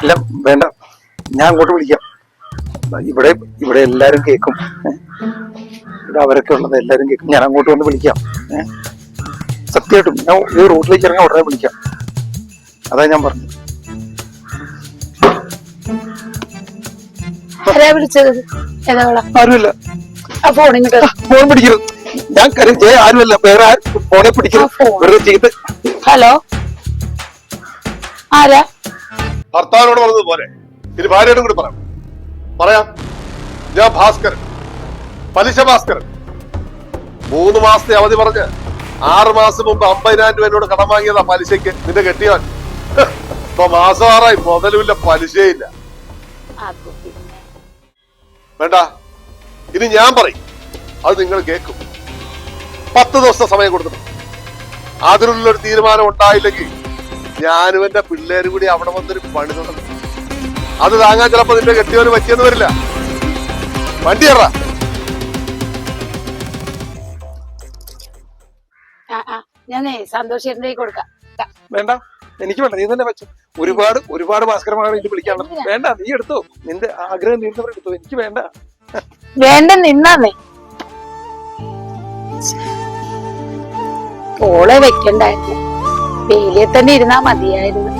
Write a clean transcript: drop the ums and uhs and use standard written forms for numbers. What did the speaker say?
അല്ല വേണ്ട, ഞാൻ അങ്ങോട്ട് വിളിക്കാം. ഇവിടെ ഇവിടെ എല്ലാരും കേൾക്കും. ഇവിടെ അവരൊക്കെ ഉള്ളത് എല്ലാരും കേൾക്കും. ഞാൻ അങ്ങോട്ട് വന്ന് വിളിക്കാം. സത്യമായിട്ടും ഞാൻ ഈ റോഡിലേക്ക് ഇറങ്ങാൻ ഉടനെ വിളിക്കാം. അതാ ഞാൻ പറഞ്ഞു. ആരുമില്ല. ഫോൺ പിടിക്കരുത്. ഞാൻ കരുതി ആരുമല്ല, വേറെ ഫോണെ പിടിക്കരുത്. വെറുതെ ചെയ്ത്. ഹലോ, ആരാ? ഭർത്താവിനോട് പറഞ്ഞത് പോലെ ഇനി ഭാര്യയോടും കൂടി പറയാം. ഞാൻ ഭാസ്കരൻ, പലിശ ഭാസ്കരൻ. 3 മാസത്തെ അവധി പറഞ്ഞ് 6 മാസം മുമ്പ് 50,000 രൂപ എന്നോട് കടം വാങ്ങിയതാ പലിശക്ക്. നിന്റെ കെട്ടിയവൻ ഇപ്പൊ മാസം 6 മുതലുമില്ല, പലിശയില്ല. വേണ്ട, ഇനി ഞാൻ പറയും, അത് നിങ്ങൾ കേൾക്കും. 10 ദിവസത്തെ സമയം കൊടുക്കണം. അതിനുള്ളൊരു തീരുമാനം ഉണ്ടായില്ലെങ്കിൽ ഞാനും എന്റെ പിള്ളേരും കൂടി അവിടെ വന്നൊരു പണി തുടങ്ങും. അത് താങ്ങാൻ ചിലപ്പോ നിന്റെ കെട്ടിയവന് പറ്റിയെന്ന് വരില്ല. വണ്ടി കയറാ. ഞാനേ സന്തോഷേട്ടൻ്റെ കൊടുക്കാം. വേണ്ട, എനിക്ക് വേണ്ട, നീ തന്നെ വെച്ചു. ഒരുപാട് ഭാസ്കരമാണ് എനിക്ക് വിളിക്കാനുള്ളത്. വേണ്ട, നീ എടുത്തോ. നിന്റെ ആഗ്രഹം നീണ്ടവർ എടുത്തോ. എനിക്ക് വേണ്ട. വേണ്ട, നിന്നാന്നേ. ഓളെ വെക്കണ്ടായിരുന്നു, വേലിയെ തന്നെ ഇരുന്നാ മതിയായിരുന്നു.